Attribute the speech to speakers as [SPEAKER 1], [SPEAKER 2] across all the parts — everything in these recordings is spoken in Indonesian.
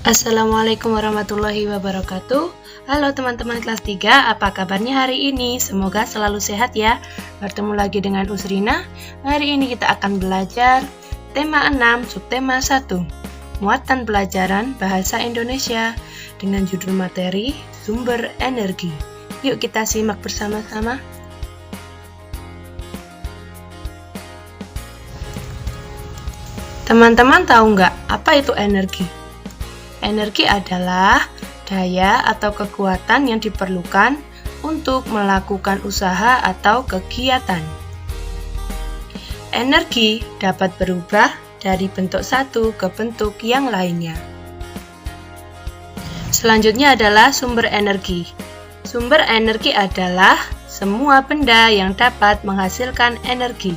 [SPEAKER 1] Assalamualaikum warahmatullahi wabarakatuh. Halo teman-teman kelas 3, apa kabarnya hari ini? Semoga selalu sehat ya. Bertemu lagi dengan Usrina. Hari ini kita akan belajar tema 6, subtema 1, muatan pelajaran bahasa Indonesia dengan judul materi sumber energi. Yuk kita simak bersama-sama. Teman-teman tahu nggak apa itu energi? Energi adalah daya atau kekuatan yang diperlukan untuk melakukan usaha atau kegiatan. Energi dapat berubah dari bentuk satu ke bentuk yang lainnya. Selanjutnya adalah sumber energi. Sumber energi adalah semua benda yang dapat menghasilkan energi.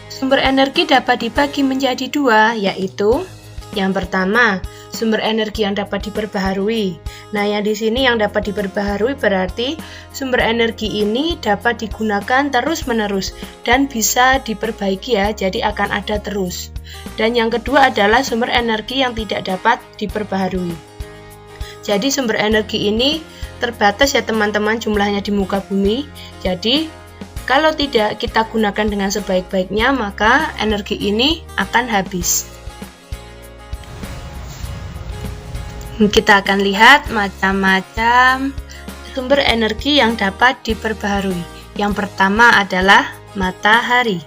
[SPEAKER 1] Sumber energi dapat dibagi menjadi dua, yaitu yang pertama, sumber energi yang dapat diperbaharui. Nah, yang di sini yang dapat diperbaharui berarti sumber energi ini dapat digunakan terus-menerus dan bisa diperbaiki ya, jadi akan ada terus. Dan yang kedua adalah sumber energi yang tidak dapat diperbaharui. Jadi sumber energi ini terbatas ya teman-teman jumlahnya di muka bumi. Jadi kalau tidak kita gunakan dengan sebaik-baiknya, maka energi ini akan habis. Kita akan lihat macam-macam sumber energi yang dapat diperbaharui. Yang pertama adalah matahari.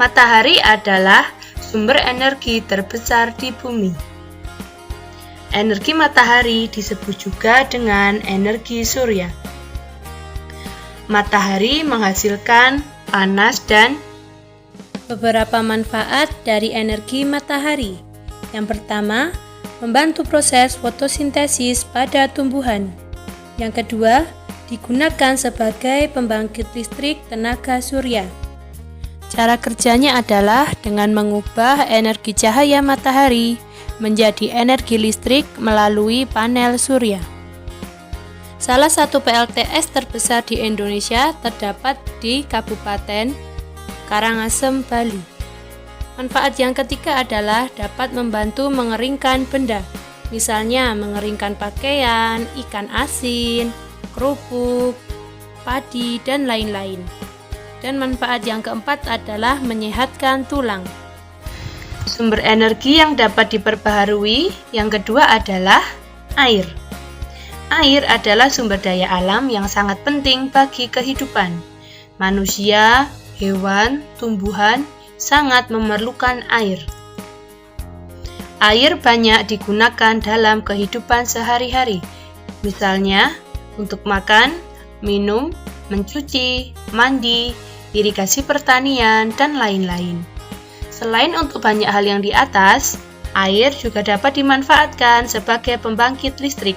[SPEAKER 1] Matahari adalah sumber energi terbesar di bumi. Energi matahari disebut juga dengan energi surya. Matahari menghasilkan panas dan beberapa manfaat dari energi matahari. Yang pertama, membantu proses fotosintesis pada tumbuhan. Yang kedua, digunakan sebagai pembangkit listrik tenaga surya. Cara kerjanya adalah dengan mengubah energi cahaya matahari menjadi energi listrik melalui panel surya. Salah satu PLTS terbesar di Indonesia terdapat di Kabupaten Karangasem, Bali. Manfaat yang ketiga adalah dapat membantu mengeringkan benda, misalnya mengeringkan pakaian, ikan asin, kerupuk, padi, dan lain-lain. Dan manfaat yang keempat adalah menyehatkan tulang. Sumber energi yang dapat diperbaharui yang kedua adalah air. Air adalah sumber daya alam yang sangat penting bagi kehidupan. Manusia, hewan, tumbuhan, sangat memerlukan air. Air banyak digunakan dalam kehidupan sehari-hari, misalnya untuk makan, minum, mencuci, mandi, irigasi pertanian, dan lain-lain. Selain untuk banyak hal yang di atas, air juga dapat dimanfaatkan sebagai pembangkit listrik.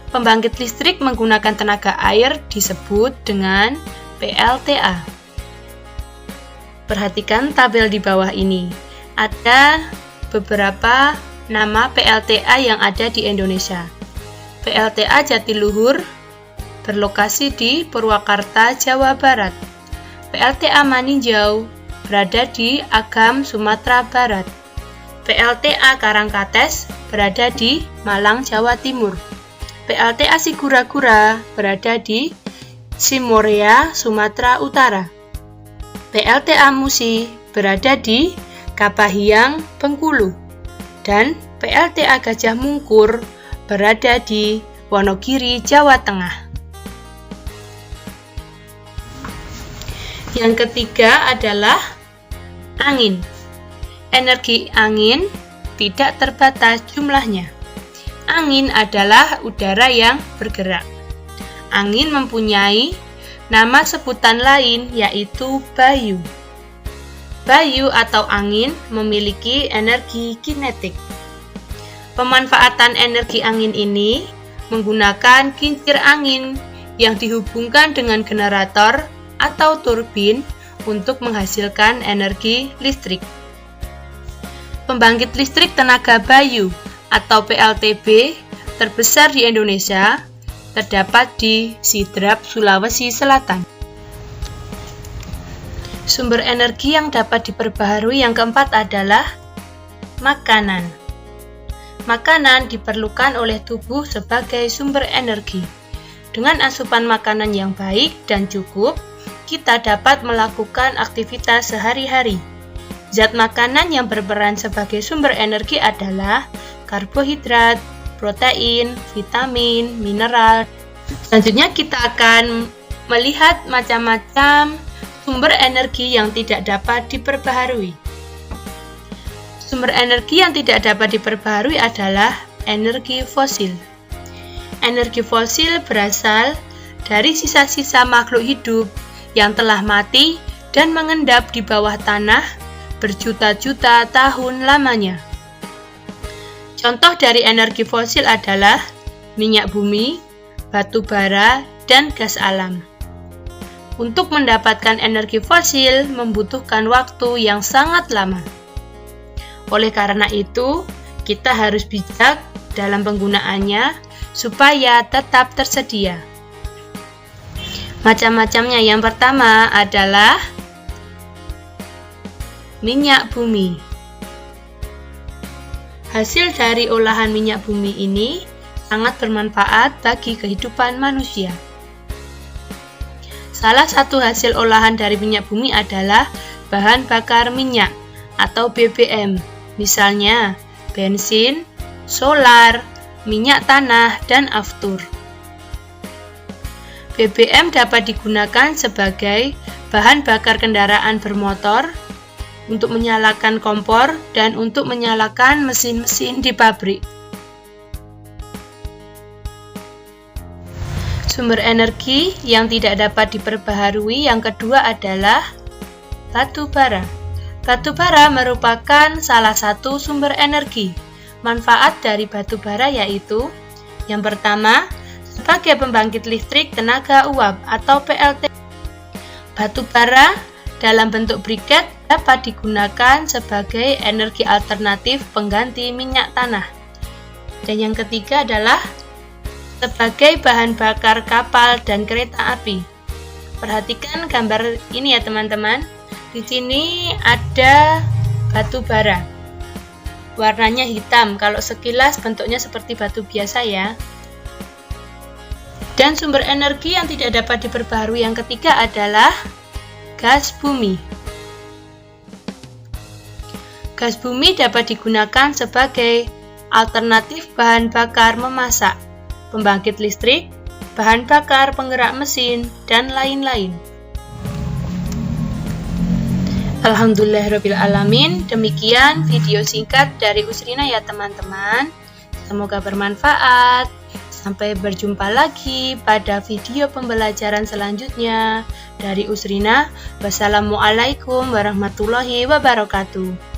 [SPEAKER 1] Pembangkit listrik menggunakan tenaga air disebut dengan PLTA. Perhatikan tabel di bawah ini. Ada beberapa nama PLTA yang ada di Indonesia. PLTA Jatiluhur berlokasi di Purwakarta, Jawa Barat. PLTA Maninjau berada di Agam, Sumatera Barat. PLTA Karangkates berada di Malang, Jawa Timur. PLTA Sigura-gura berada di Simorea, Sumatera Utara. PLTA Musi berada di Kapahiang, Bengkulu, dan PLTA Gajah Mungkur berada di Wonogiri, Jawa Tengah. Yang ketiga adalah angin. Energi angin tidak terbatas jumlahnya. Angin adalah udara yang bergerak. Angin mempunyai nama sebutan lain yaitu bayu. Bayu atau angin memiliki energi kinetik. Pemanfaatan energi angin ini menggunakan kincir angin yang dihubungkan dengan generator atau turbin untuk menghasilkan energi listrik. Pembangkit listrik tenaga bayu atau PLTB terbesar di Indonesia terdapat di Sidrap, Sulawesi Selatan. Sumber energi yang dapat diperbaharui yang keempat adalah makanan. Makanan diperlukan oleh tubuh sebagai sumber energi. Dengan asupan makanan yang baik dan cukup, kita dapat melakukan aktivitas sehari-hari. Zat makanan yang berperan sebagai sumber energi adalah karbohidrat, protein, vitamin, mineral. Selanjutnya kita akan melihat macam-macam sumber energi yang tidak dapat diperbaharui. Sumber energi yang tidak dapat diperbaharui adalah energi fosil. Energi fosil berasal dari sisa-sisa makhluk hidup yang telah mati dan mengendap di bawah tanah berjuta-juta tahun lamanya. Contoh dari energi fosil adalah minyak bumi, batu bara, dan gas alam. Untuk mendapatkan energi fosil membutuhkan waktu yang sangat lama. Oleh karena itu, kita harus bijak dalam penggunaannya supaya tetap tersedia. Macam-macamnya yang pertama adalah minyak bumi. Hasil dari olahan minyak bumi ini sangat bermanfaat bagi kehidupan manusia. Salah satu hasil olahan dari minyak bumi adalah bahan bakar minyak atau BBM, misalnya bensin, solar, minyak tanah, dan aftur. BBM dapat digunakan sebagai bahan bakar kendaraan bermotor, untuk menyalakan kompor, dan untuk menyalakan mesin-mesin di pabrik. Sumber energi yang tidak dapat diperbaharui yang kedua adalah batu bara. Batu bara merupakan salah satu sumber energi. Manfaat dari batu bara yaitu yang pertama, sebagai pembangkit listrik tenaga uap atau PLT. Batu bara dalam bentuk briket dapat digunakan sebagai energi alternatif pengganti minyak tanah. Dan yang ketiga adalah sebagai bahan bakar kapal dan kereta api. Perhatikan gambar ini ya teman-teman. Di sini ada batu bara. Warnanya hitam, kalau sekilas bentuknya seperti batu biasa ya. Dan sumber energi yang tidak dapat diperbaharui yang ketiga adalah gas bumi. Gas bumi dapat digunakan sebagai alternatif bahan bakar memasak, pembangkit listrik, bahan bakar penggerak mesin, dan lain-lain. Alhamdulillahirrabbilalamin, demikian video singkat dari Usrina ya teman-teman. Semoga bermanfaat. Sampai berjumpa lagi pada video pembelajaran selanjutnya dari Usrina. Wassalamualaikum warahmatullahi wabarakatuh.